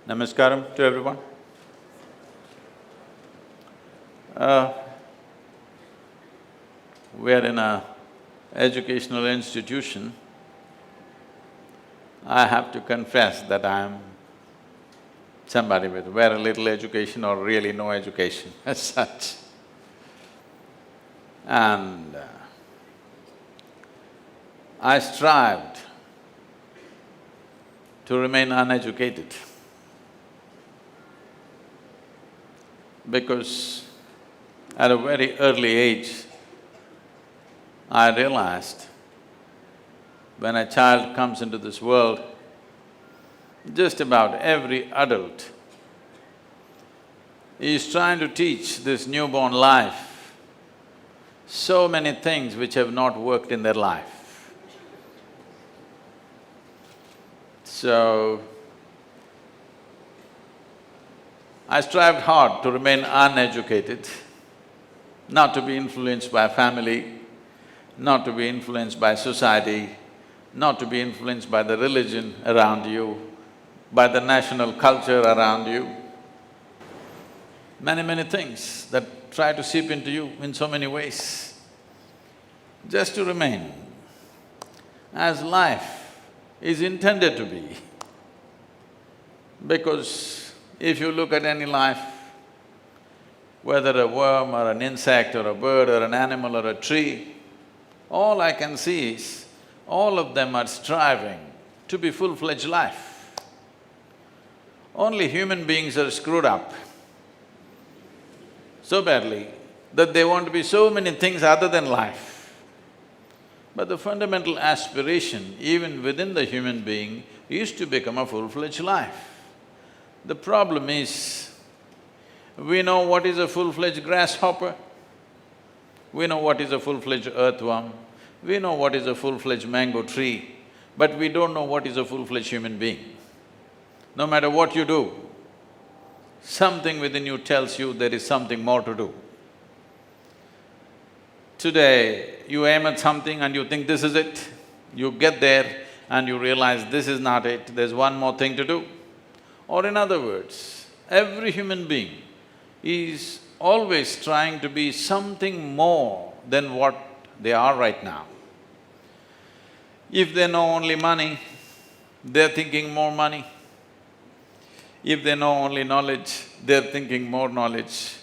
Namaskaram to everyone. Uh, we are in a educational institution. I have to confess that I am somebody with very little education or really no education as such. And I strived to remain uneducated because at a very early age, I realized when a child comes into this world, just about every adult is trying to teach this newborn life so many things which have not worked in their life. So, I strived hard to remain uneducated, not to be influenced by family, not to be influenced by society, not to be influenced by the religion around you, by the national culture around you. Many things that try to seep into you in so many ways, just to remain as life is intended to be. Because if you look at any life, whether a worm or an insect or a bird or an animal or a tree, all I can see is all of them are striving to be full-fledged life. Only human beings are screwed up so badly that they want to be so many things other than life. But the fundamental aspiration, even within the human being, is to become a full-fledged life. The problem is, we know what is a full-fledged grasshopper, we know what is a full-fledged earthworm, we know what is a full-fledged mango tree, but we don't know what is a full-fledged human being. No matter what you do, something within you tells you there is something more to do. Today, you aim at something and you think this is it, you get there and you realize this is not it, there's one more thing to do. Or in other words, every human being is always trying to be something more than what they are right now. If they know only money, they're thinking more money. If they know only knowledge, they're thinking more knowledge.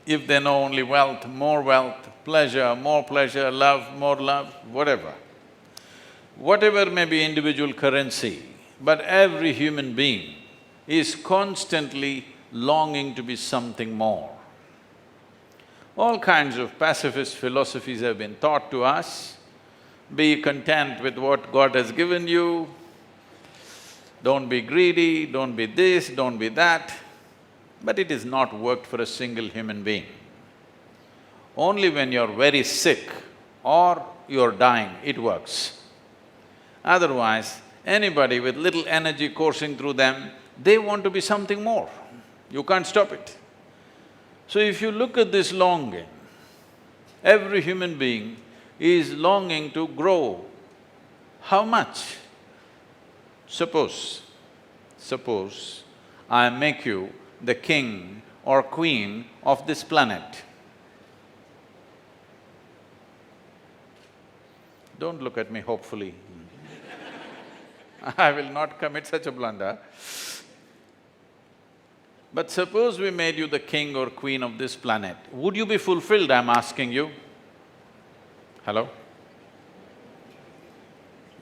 If they know only wealth, more wealth, more pleasure, love, more love, whatever. Whatever may be individual currency, but every human being is constantly longing to be something more. All kinds of pacifist philosophies have been taught to us. Be content with what God has given you, don't be greedy, don't be this, don't be that. But it has not worked for a single human being. Only when you're very sick or you're dying, it works. Otherwise, anybody with little energy coursing through them, they want to be something more. You can't stop it. So if you look at this longing, every human being is longing to grow. How much? Suppose I make you the king or queen of this planet. Don't look at me hopefully. I will not commit such a blunder. But suppose we made you the king or queen of this planet, would you be fulfilled, I'm asking you? Hello?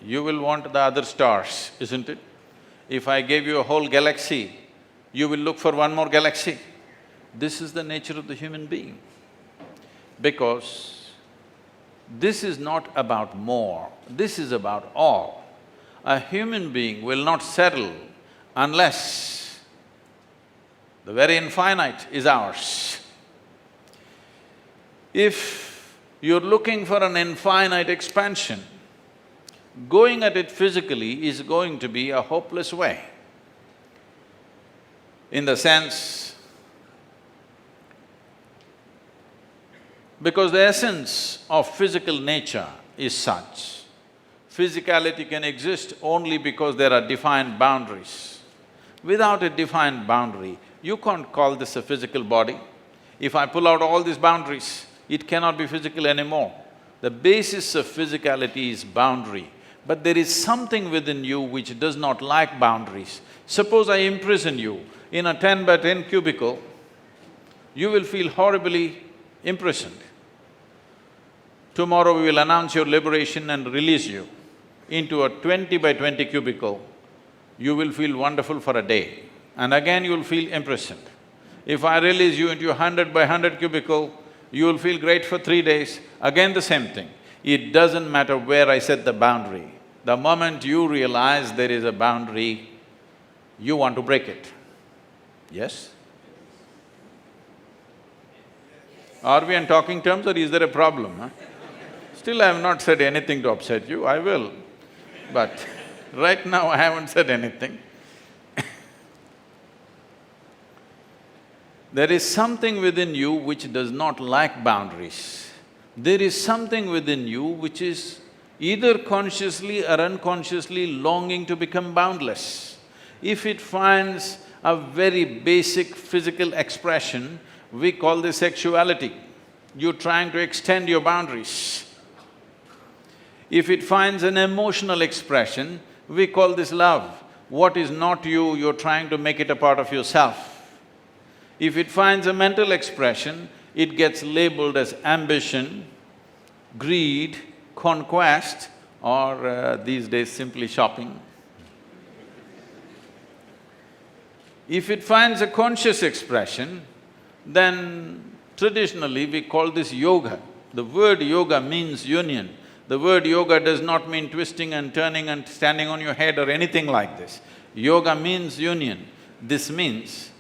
You will want the other stars, isn't it? If I gave you a whole galaxy, you will look for one more galaxy. This is the nature of the human being. Because this is not about more, this is about all. A human being will not settle unless the very infinite is ours. If you're looking for an infinite expansion, going at it physically is going to be a hopeless way. In the sense, because the essence of physical nature is such, physicality can exist only because there are defined boundaries. without a defined boundary. You can't call this a physical body. If I pull out all these boundaries, it cannot be physical anymore. The basis of physicality is boundary, but there is something within you which does not like boundaries. Suppose I imprison you in a 10 by 10 cubicle, you will feel horribly imprisoned. Tomorrow we will announce your liberation and release you into a 20 by 20 cubicle. You will feel wonderful for a day, and again you will feel imprisoned. If I release you into a 100 by 100 cubicle, you will feel great for 3 days, again the same thing. It doesn't matter where I set the boundary. The moment you realize there is a boundary, you want to break it. Yes? Are we on talking terms or is there a problem, huh? Still I have not said anything to upset you, I will. But right now I haven't said anything. There is something within you which does not like boundaries. There is something within you which is either consciously or unconsciously longing to become boundless. If it finds a very basic physical expression, we call this sexuality. You're trying to extend your boundaries. If it finds an emotional expression, we call this love. What is not you, you're trying to make it a part of yourself. If it finds a mental expression, it gets labeled as ambition, greed, conquest, or these days simply shopping. If it finds a conscious expression, then traditionally we call this yoga. The word yoga means union. The word yoga does not mean twisting and turning and standing on your head or anything like this. Yoga means union. This means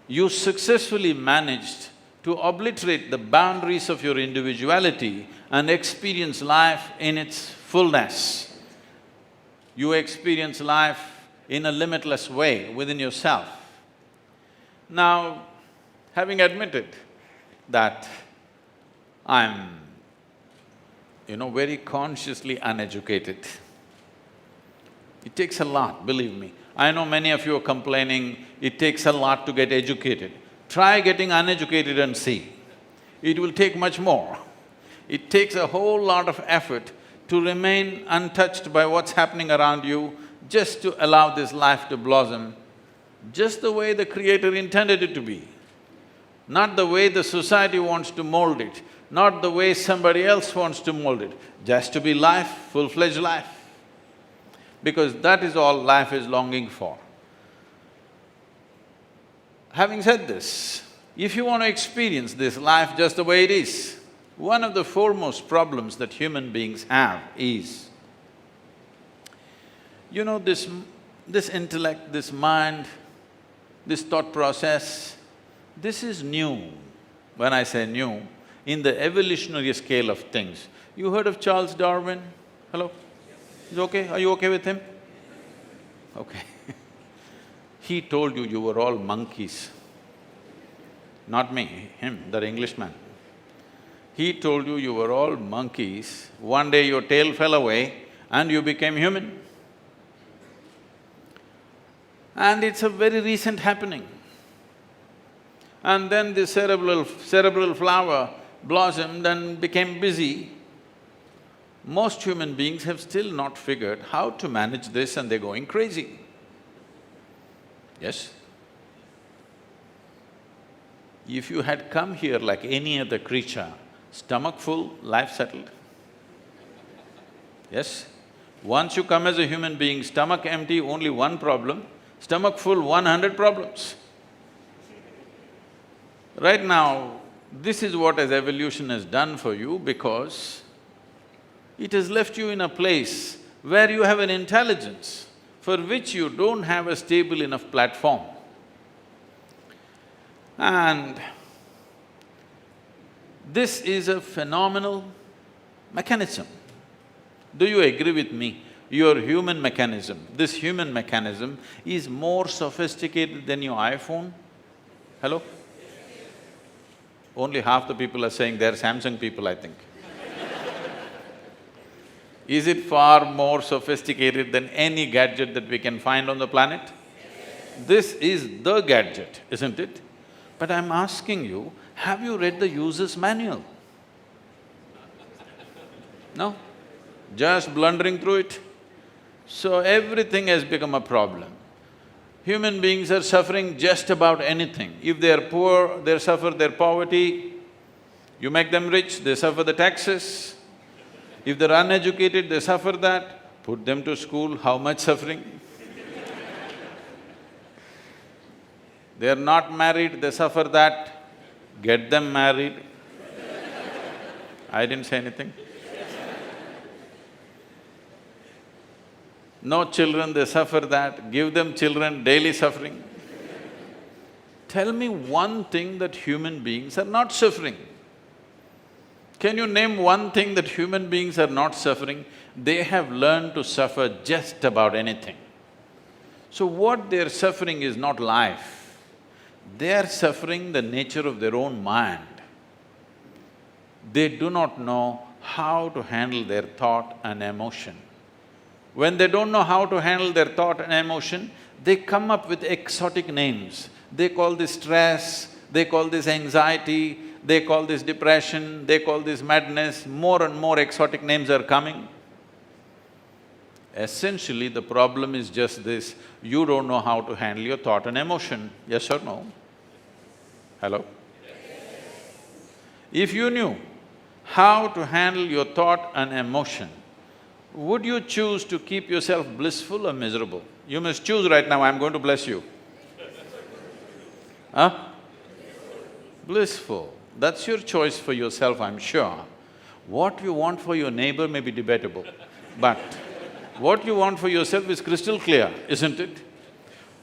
you successfully managed to obliterate the boundaries of your individuality and experience life in its fullness. You experience life in a limitless way within yourself. Now, having admitted that I'm, very consciously uneducated, it takes a lot, believe me. I know many of you are complaining, it takes a lot to get educated. Try getting uneducated and see. It will take much more. It takes a whole lot of effort to remain untouched by what's happening around you, just to allow this life to blossom, just the way the Creator intended it to be. Not the way the society wants to mold it, not the way somebody else wants to mold it, just to be life, full-fledged life. Because that is all life is longing for. Having said this, if you want to experience this life just the way it is, one of the foremost problems that human beings have is, this intellect, this mind, this thought process, this is new. When I say new, in the evolutionary scale of things. You heard of Charles Darwin? Hello? Is okay? Are you okay with him? Okay. He told you were all monkeys. Not me, him, that Englishman. He told you were all monkeys. One day your tail fell away and you became human. And it's a very recent happening. And then the cerebral flower blossomed and became busy. Most human beings have still not figured how to manage this and they're going crazy. Yes? If you had come here like any other creature, stomach full, life settled. Yes? Once you come as a human being, stomach empty, only one problem, stomach full, 100 problems. Right now, this is what as evolution has done for you because it has left you in a place where you have an intelligence for which you don't have a stable enough platform. And this is a phenomenal mechanism. Do you agree with me? Your human mechanism, this human mechanism is more sophisticated than your iPhone? Hello? Only half the people are saying they're Samsung people, I think. Is it far more sophisticated than any gadget that we can find on the planet? This is the gadget, isn't it? But I'm asking you, have you read the user's manual? No? Just blundering through it. So everything has become a problem. Human beings are suffering just about anything. If they are poor, they suffer their poverty. You make them rich, they suffer the taxes. If they're uneducated, they suffer that. Put them to school, how much suffering? They are not married, they suffer that. Get them married. I didn't say anything. No children, they suffer that. Give them children, daily suffering. Tell me one thing that human beings are not suffering. Can you name one thing that human beings are not suffering? They have learned to suffer just about anything. So what they're suffering is not life. They are suffering the nature of their own mind. They do not know how to handle their thought and emotion. When they don't know how to handle their thought and emotion, they come up with exotic names. They call this stress, they call this anxiety, they call this depression, they call this madness. More and more exotic names are coming. Essentially, the problem is just this, you don't know how to handle your thought and emotion, yes or no? Hello? If you knew how to handle your thought and emotion, would you choose to keep yourself blissful or miserable? You must choose right now, I'm going to bless you. Huh? Blissful. That's your choice for yourself, I'm sure. What you want for your neighbor may be debatable, but what you want for yourself is crystal clear, isn't it?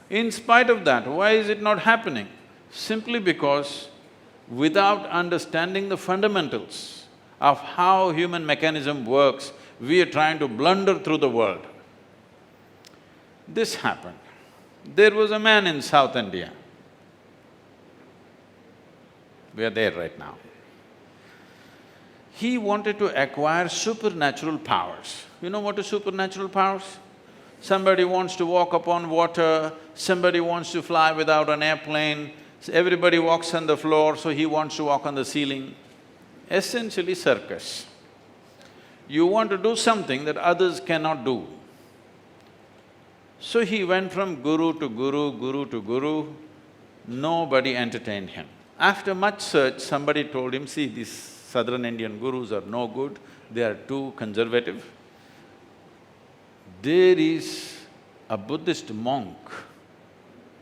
In spite of that, why is it not happening? Simply because without understanding the fundamentals of how human mechanism works, we are trying to blunder through the world. This happened. There was a man in South India. We are there right now. He wanted to acquire supernatural powers. You know what are supernatural powers? Somebody wants to walk upon water, somebody wants to fly without an airplane, everybody walks on the floor, so he wants to walk on the ceiling. Essentially circus. You want to do something that others cannot do. So he went from guru to guru, guru to guru, nobody entertained him. After much search, somebody told him, see, these southern Indian gurus are no good, they are too conservative. There is a Buddhist monk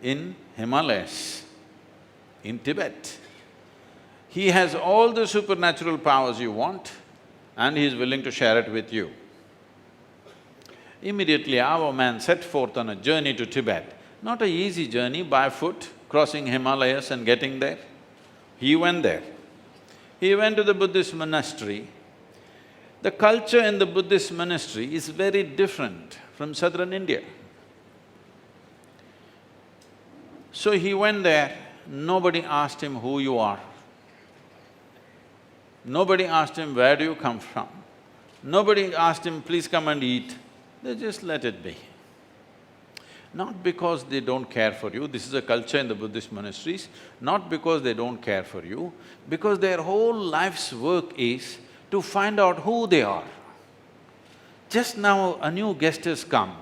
in Himalayas, in Tibet. He has all the supernatural powers you want and he is willing to share it with you. Immediately our man set forth on a journey to Tibet. Not an easy journey, by foot, crossing Himalayas and getting there. He went there. He went to the Buddhist monastery. The culture in the Buddhist monastery is very different from southern India. So he went there, nobody asked him who you are. Nobody asked him, where do you come from? Nobody asked him, please come and eat. They just let it be. Not because they don't care for you, this is a culture in the Buddhist monasteries, not because they don't care for you, because their whole life's work is to find out who they are. Just now a new guest has come,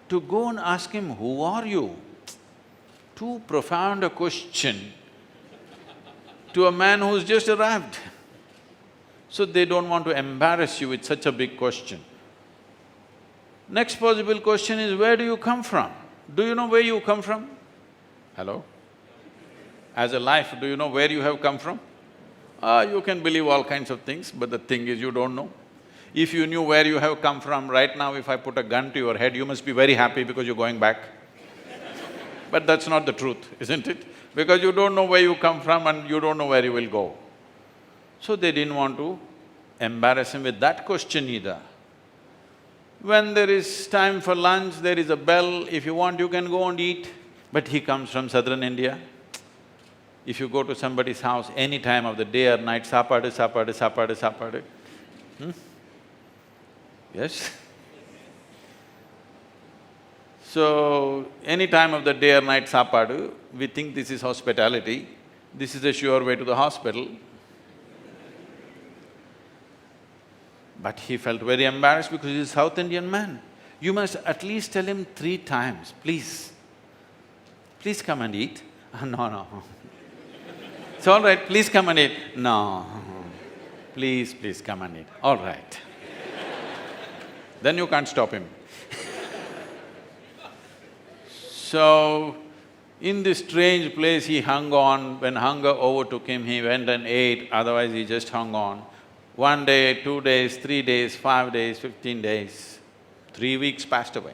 to go and ask him, who are you? Too profound a question to a man who's just arrived. So they don't want to embarrass you with such a big question. Next possible question is, where do you come from? Do you know where you come from? Hello? As a life, do you know where you have come from? You can believe all kinds of things, but the thing is you don't know. If you knew where you have come from, right now if I put a gun to your head, you must be very happy because you're going back. But that's not the truth, isn't it? Because you don't know where you come from and you don't know where you will go. So they didn't want to embarrass him with that question either. When there is time for lunch, there is a bell, if you want you can go and eat. But he comes from southern India. If you go to somebody's house any time of the day or night, sapadu, sapadu, sapadu, sapadu. Yes? So, any time of the day or night sapadu, we think this is hospitality, this is a sure way to the hospital. But he felt very embarrassed because he's a South Indian man. You must at least tell him 3 times, please, please come and eat. No, no. It's all right, please come and eat. No, please, please come and eat. All right. Then you can't stop him. So, in this strange place he hung on. When hunger overtook him, he went and ate, otherwise he just hung on. 1 day, 2 days, 3 days, 5 days, 15 days, 3 weeks passed away.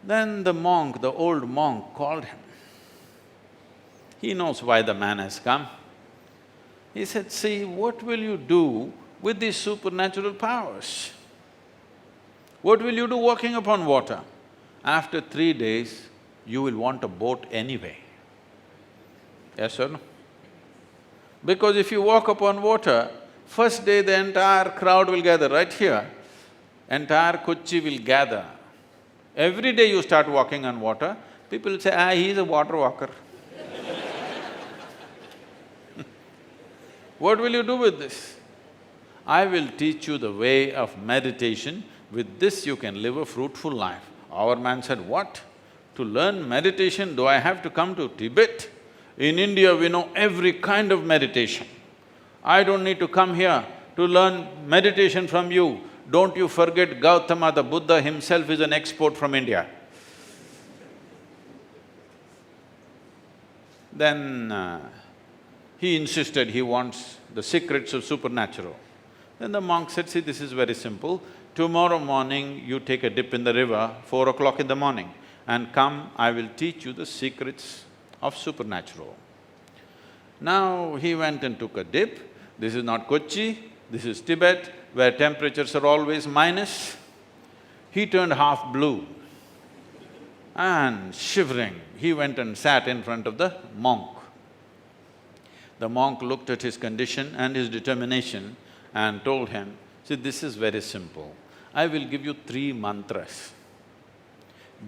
Then the monk, the old monk, called him. He knows why the man has come. He said, see, what will you do with these supernatural powers? What will you do walking upon water? After 3 days, you will want a boat anyway. Yes or no? Because if you walk upon water, first day the entire crowd will gather right here, entire Kochi will gather. Every day you start walking on water, people will say, he's a water walker. What will you do with this? I will teach you the way of meditation. With this you can live a fruitful life. Our man said, what? To learn meditation, do I have to come to Tibet? In India, we know every kind of meditation. I don't need to come here to learn meditation from you. Don't you forget Gautama, the Buddha himself is an export from India. Then he insisted he wants the secrets of supernatural. Then the monk said, see, this is very simple. Tomorrow morning, you take a dip in the river, 4 o'clock in the morning, and come, I will teach you the secrets of supernatural. Now, he went and took a dip. This is not Kochi, this is Tibet, where temperatures are always minus. He turned half blue and shivering, he went and sat in front of the monk. The monk looked at his condition and his determination and told him, see, this is very simple. I will give you 3 mantras.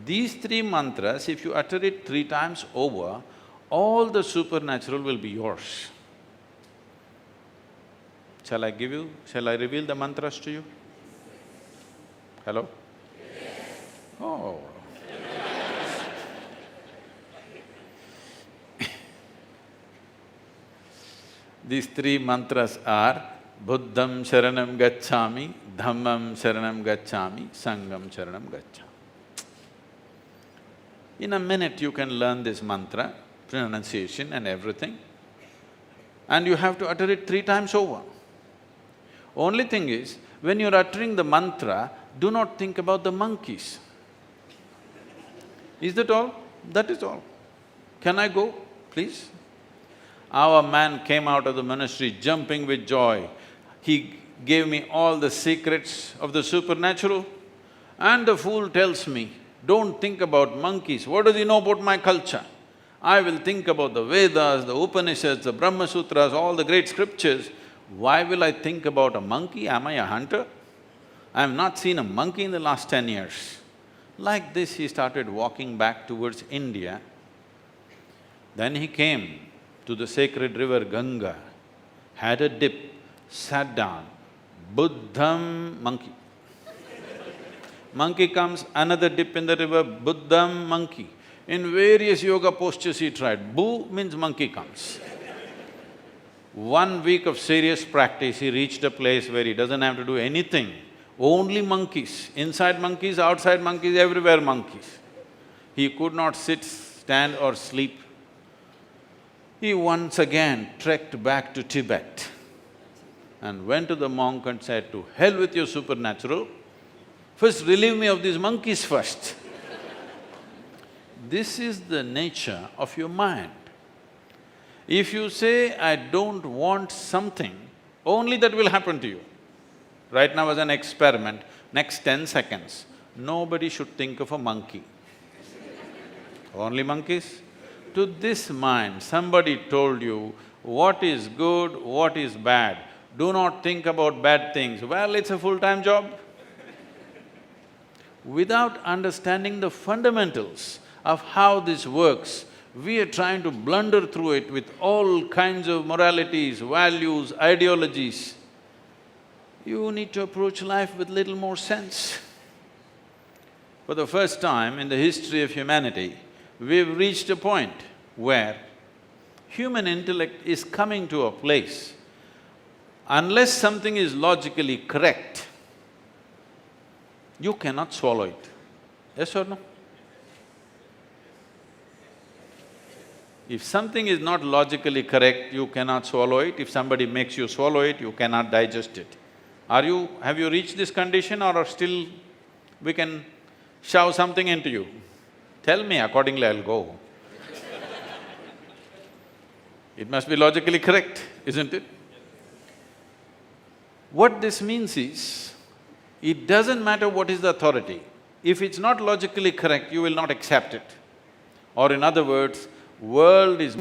These 3 mantras, if you utter it 3 times over, all the supernatural will be yours. Shall I reveal the mantras to you? Hello? Yes. Oh. These 3 mantras are Buddham Sharanam Gacchami, Dhammam Sharanam Gacchami, Sangham Sharanam Gacchami. In a minute you can learn this mantra, pronunciation and everything, and you have to utter it 3 times over. Only thing is, when you're uttering the mantra, do not think about the monkeys. Is that all? That is all. Can I go, please? Our man came out of the monastery jumping with joy. He gave me all the secrets of the supernatural, and the fool tells me, don't think about monkeys. What does he know about my culture? I will think about the Vedas, the Upanishads, the Brahma Sutras, all the great scriptures. Why will I think about a monkey? Am I a hunter? I have not seen a monkey in the last 10 years. Like this, he started walking back towards India. Then he came to the sacred river Ganga, had a dip, sat down, Buddham, monkey. Monkey comes, another dip in the river, Buddham, monkey. In various yoga postures he tried, Bu means monkey comes. 1 week of serious practice, he reached a place where he doesn't have to do anything, only monkeys, inside monkeys, outside monkeys, everywhere monkeys. He could not sit, stand or sleep. He once again trekked back to Tibet and went to the monk and said, to hell with your supernatural, first relieve me of these monkeys first. This is the nature of your mind. If you say, I don't want something, only that will happen to you. Right now as an experiment, next 10 seconds, nobody should think of a monkey. Only monkeys? To this mind, somebody told you what is good, what is bad. Do not think about bad things. Well, it's a full-time job. Without understanding the fundamentals of how this works, we are trying to blunder through it with all kinds of moralities, values, ideologies. You need to approach life with little more sense. For the first time in the history of humanity, we've reached a point where human intellect is coming to a place, unless something is logically correct, you cannot swallow it. Yes or no? If something is not logically correct, you cannot swallow it. If somebody makes you swallow it, you cannot digest it. Have you reached this condition or are still we can shove something into you? Tell me, accordingly I'll go. It must be logically correct, isn't it? What this means is, it doesn't matter what is the authority. If it's not logically correct, you will not accept it. Or in other words, world is